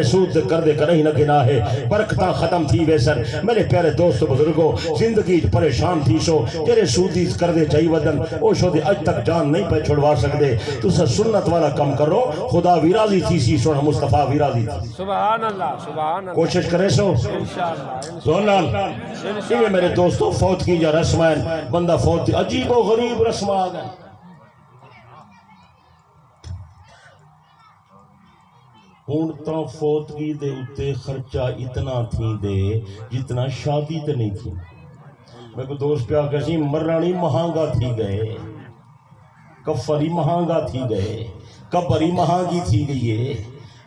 سود کر دے کر نہ گنا ہے برکتاں ختم تھی ویسن میرے پیارے دوست بزرگوں زندگی پریشان تھی سو تیرے سودی کر دے چاہی ودن او شو دے اج تک جان نہیں پہ چھڑوا سکدے تو سنت والا کم کرو خدا بھی راضی تھی سی سونا مصطفیٰ بھی راضی تھی سبحان اللہ سبحان اللہ کوشش کرے سو انشاءاللہ زونال یہ میرے دوستوں فوت کی جا رسمائن بندہ فوت تھی عجیب و غریب رسم آ گئے ہونتاں فوتگی دے اتے خرچہ اتنا تھی دے جتنا شادی تے نہیں تھی میں کو دوست پہ آکے سی مرانی مہانگا تھی گئے کفری مہانگا تھی گئے کبری مہانگی تھی گئی ہے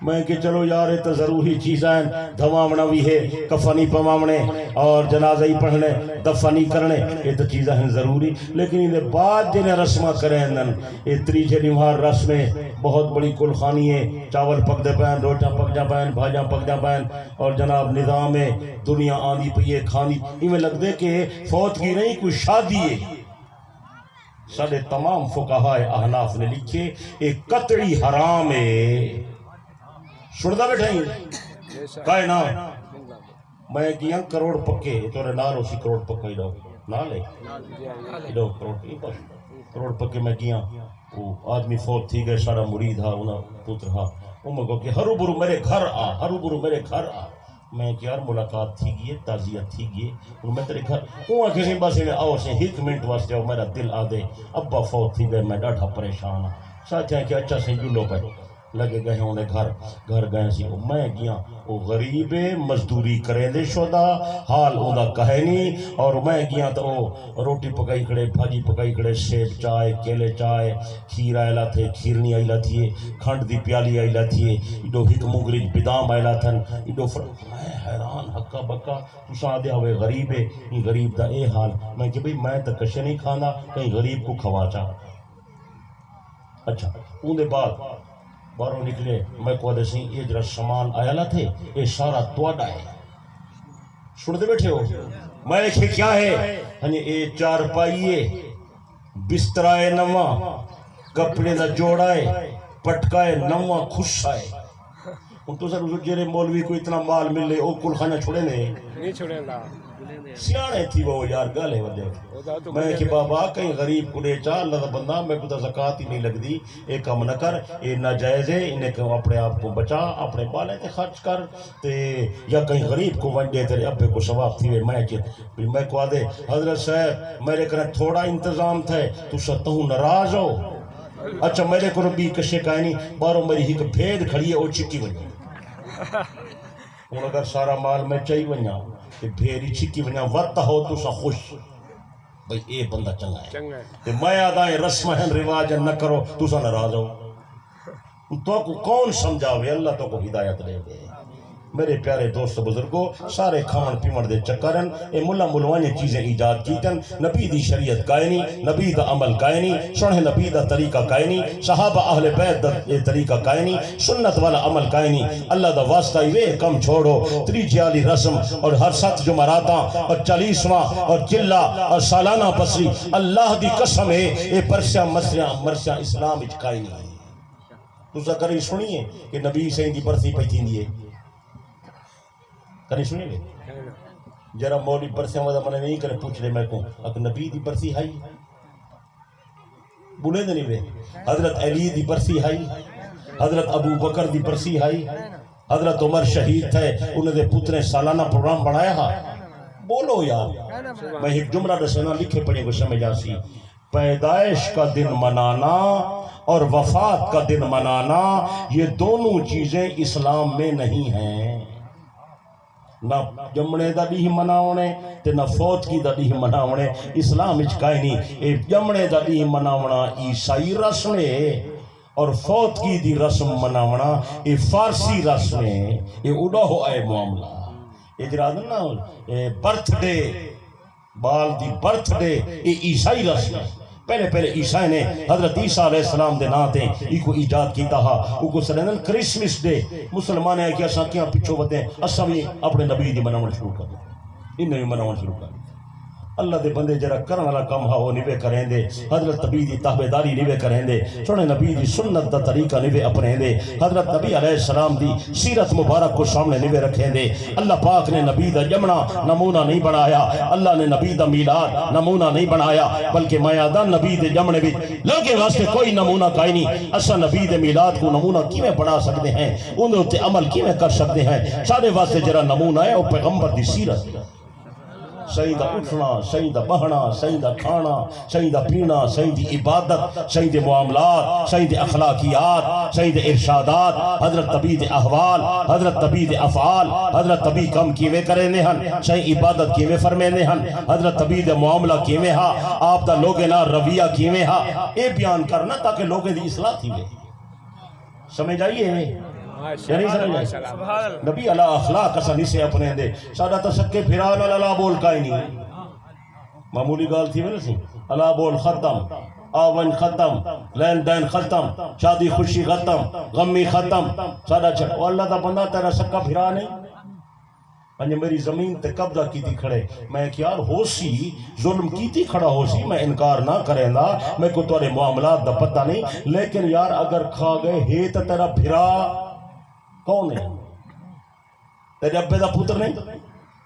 میں کہ چلو یار تو ضروری چیزیں دھوامنا بھی ہے کفنی پمامنے اور جنازہ ہی پڑھنے دفنی کرنے یہ تو چیزیں ہیں ضروری لیکن انہیں بعد جنہیں رسمہ کریں اندن یہ تریجے نمہار رسمیں بہت بڑی کلخانی ہے چاول پک دے پہن روٹاں پک جا پہن بھاجاں پک جا پہن اور جناب نظام ہے دنیا آندھی پہ یہ کھانی انہیں لگ دے کہ فوت کی نہیں کوئی شادی ہے سارے تمام فقہاء احناف نے لکھے ایک قطعی حرام ہے سندا بیٹھے ہیں کائنا میں کیا کروڑ پکے تو نارو سی کروڑ پکا ہی رہو نہ لے دو کروڑ پکے میں کیا وہ آدمی فوت تھی گئے سارا مرید ہا انہا پتر ہا وہ میں کہو کہ ہرو برو میرے گھر آ ہرو برو میرے گھر آ میں کہ یار ملاقات تھی گئی تعزیت تھی گئی اور میں تیرے گھر وہ کسی باسی میں آؤ سے ایک منٹ واسطے آؤ میرا دل آ دے ابا فوت تھی گئے میں ڈاٹھا پریشان ہوں ساتھ ہیں کہ اچھا سے جلو پہ لگے گئے ہیں انہیں گھر گئے سی میں گیا وہ غریب مزدوری کریں دے شودا حال ہوندہ کہے نہیں اور میں گیا تو وہ روٹی پکائی کھڑے بھاجی پکائی کھڑے سیب چائے کیلے چائے کھیر آئلہ تھے کھیرنی آئلہ تھے کھنڈ دی پیالی آئلہ تھے ایڈو ہک مگرج بدام آئلہ تھن ایڈو میں حیران حقا بکا تو ساں دیا ہوئے غریب ہے یہ غریب دا اے حال میں کہ بھئی میں تو کشے نہیں کھانا کہیں غریب کو کھوا چاہ اچھا اندے بعد باروں نکلے میں کو آدھے سی یہ جرا سامان آیا تھے یہ سارا توڑا ہے سنتے بیٹھے ہو میں لکھے کیا ہے ہنی اے چار پائیے بسترائے نما کپڑے دا جوڑائے پٹکائے نما خوش آئے ان تو سر جیرے مولوی کو اتنا مال ملے او کل خانہ چھوڑے نہیں چھوڑے لا سیانے تھی وہ یار گالے ودے میں کہ بابا کہیں غریب کو لے چاہ اللہ بندہ میں کو زکاة ہی نہیں لگ دی ایک کم نہ کر یہ ناجائز ہے انہیں کہ اپنے آپ کو بچا اپنے بالے تے خرچ کر تے یا کہیں غریب کو ونڈے تیرے ابے کو ثواب تھی میں کو آدھے حضرت صاحب میرے کرنے تھوڑا انتظام تھے تو ستہوں ناراض ہو اچھا میرے کو ربی کشے کہیں نہیں باروں میری ہی بھید کھڑی ہے او چکی ونجا ان اگر سارا مال میں چاہی ونجا کہ بھیری چکی ونجا وقت ہو تو سا خوش بھئی اے بندہ چنگا ہے کہ میں آدھائیں رسمہن رواج نہ کرو تو سا ناراض ہو تو کو کون سمجھاوے اللہ تو کو ہدایت دے گے میرے پیارے دوست بزرگوں سارے کھان پیمڑ دے چکرن اے ملا ملوانے چیزیں ایجاد کیتن نبی دی شریعت کائنی نبی دا عمل کائنی سنہ نبی دا طریقہ کائنی صحابہ اہل بیت دا طریقہ کائنی سنت والا عمل کائنی اللہ دا واسطہ وے کم چھوڑو تریجیالی رسم اور ہر 7 جمعراتاں اور 40واں اور چلہ اور سالانہ پسری اللہ دی قسم ہے اے پرسیاں مرسیاں اسلام اچ کائنی تو سا کری سنیے کہ نبی سے ان دی برسی پہ تھی دیئے کریں سنیں گے جرا مولی برسیاں وزا منہ نہیں کریں پوچھ لے میں کہوں اگر نبی دی برسی ہائی بولے دے نہیں بے حضرت علی دی برسی ہائی حضرت ابو بکر دی برسی ہائی حضرت عمر شہید تھے انہیں دے پترے سالانہ پروگرام بڑھایا ہا بولو یار میں ایک جملہ رسنا لکھے پڑھیں کو سمجھ آسی پیدائش کا دن منانا اور وفات کا دن منانا یہ دونوں چیزیں اسلام میں نہیں ہیں نہ جمنے دا ڈیہ مناونے تے نہ فوت کی دا ڈیہ مناونے اسلام اچ کائنی اے جمنے دا ڈیہ مناونا عیسائی رسم ہے اور فوت کی دی رسم مناونا اے فارسی رسم ہے اے اڑا ہو آئے معاملہ اے جرادن نا برتھ ڈے بال دی برتھ ڈے اے عیسائی رسم ہے پہلے عیسائی نے حضرت عیسیٰ علیہ السلام دے ناتے ایک ایجاد کیتا ہا وہ کو سرینن کرسمس ڈے مسلمان ہے کہ اساں کیا پچھو بتے اساں بھی اپنے نبی دی مناون شروع کر دیں انہیں بھی مناون شروع کر دیں اللہ دے بندے جرا کرن والا کم ہا وہ نہیں کریں دے حضرت نبی دی تابعداری نہیں کریں دے سونے نبی دی سنت دا طریقہ نہیں اپنے دے حضرت نبی علیہ السلام دی سیرت مبارک کو سامنے نہیں رکھیں دے اللہ پاک نے نبی دا جمنا نمونہ نہیں بنایا اللہ نے نبی دا میلاد نمونہ نہیں بنایا بلکہ میادہ نبی دے جمنے بھی لوگے واسطے کوئی نمونہ کائی نہیں اسا نبی دے میلاد کو نمونہ کیویں بنا سکتے ہیں انہوں تے عمل کیویں کر سکتے ہیں سارے واسطے جرا نمونہ ہے وہ پیغمبر دی سیرت صحیح دا اٹھنا صحیح دا بہنا صحیح دا کھانا صحیح دا پینا صحیح دی عبادت صحیح دے معاملات صحیح دے اخلاقیات صحیح دے ارشادات حضرت نبی دے احوال حضرت نبی دے افعال حضرت نبی کم کیویں کرے نے ہن صحیح عبادت کیویں فرمے نے ہن حضرت نبی دے معاملہ کیویں ہا آپ دا لوگے نا رویہ کیویں ہا اے بیان کرنا تاکہ لوگے دی اصلاح تھی وے سمجھ آئیے یعنی نبی اللہ اخلاق اسانی سے اپنے دے سادہ تسکے پھران اللہ بول کا ہی نہیں معمولی گال تھی میں سی اللہ بول ختم آون ختم لین دین ختم شادی خوشی ختم غمی ختم سادہ چھڑ وہ اللہ دا بندہ تیرا سکا پھرا نہیں انجھے میری زمین تے قبضہ کی تھی کھڑے میں کیا ہو سی ظلم کی تھی کھڑا ہو سی میں انکار نہ کریں دا میں کو تورے معاملات دا پتہ نہیں لیکن یار اگر کھا گئے ہے تو تیرا پھرا کون ہے تیرے ابے دا پتر نہیں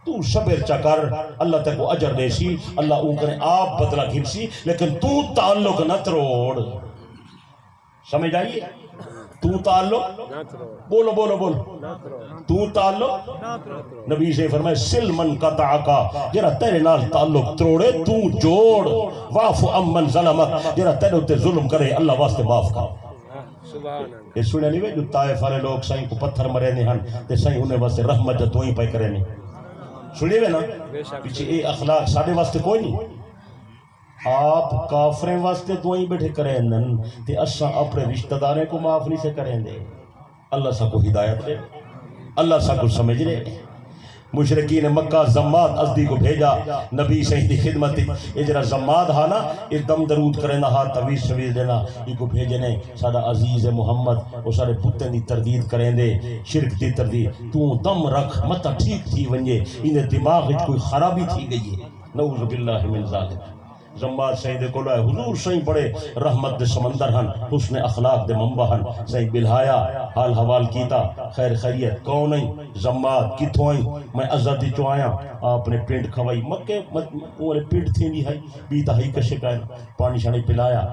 تو صبر چکر اللہ تے کو اجر دے سی اللہ اون کرے آپ بدلہ گھر سی لیکن تو تعلق نہ تروڑ سمجھ آئیے تو تعلق بولو بولو بولو تو تعلق نبی سے فرمائے سل من قطعکا جرا تیرے نال تعلق تروڑے تو جوڑ وعفو امن ظلمک جرا تیرے ہوتے ظلم کرے اللہ واسطے معاف کا یہ سنے نہیں جو طائف والے لوگ سائیں کو پتھر مرے نہیں ہن تے سائیں انہیں واسطے رحمت جو دوئیں پہ کرے نہیں سنے ہوئے نا پیچھے اے اخلاق ساڑھے واسطے کوئی نہیں آپ کافریں واسطے دوئیں بیٹھے کریں نن تے اساں اپنے رشتہ داریں کو معاف نہیں سے کریں دے اللہ سا کو ہدایت دے اللہ سا کو سمجھ رہے مشرقین مکہ زماد ازدی کو بھیجا نبی صحیح دی خدمت اجرا زماد ہا نا یہ دم درود کریں نا ہاتھ طویز شویز دینا یہ کو بھیجنے سادہ عزیز محمد وہ سارے پتن دی تردید کریں دے شرک دی تردید تو دم رکھ متا ٹھیک تھی ونجے انہیں دماغ کوئی خرابی تھی گئی ہے نعوذ باللہ من ذالک زمبار سید کولو ہے حضور سہیں بڑے رحمت دے سمندر ہن حسن اخلاق دے منبع ہن سہیں بلہایا حال حوال کیتا خیر خیریت کون نہیں زمبار کتوں آئیں میں ازادی چو آیا آپ نے پینٹ کھوائی مکے اوہ پینٹ تھی نہیں ہے بیتا ہی کشے کائن پانی شانی پلایا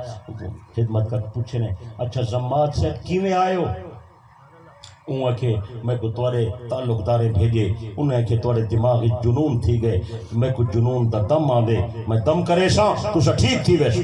خدمت کر پوچھے نے اچھا زمبار سے کیویں آئے ہو انہوں کہ میں کو توارے تعلق دارے بھیجے انہیں کہ توارے دماغی جنون تھی گئے میں کو جنون دا دم آدے میں دم کرے سا تو سا ٹھیک تھی ویسے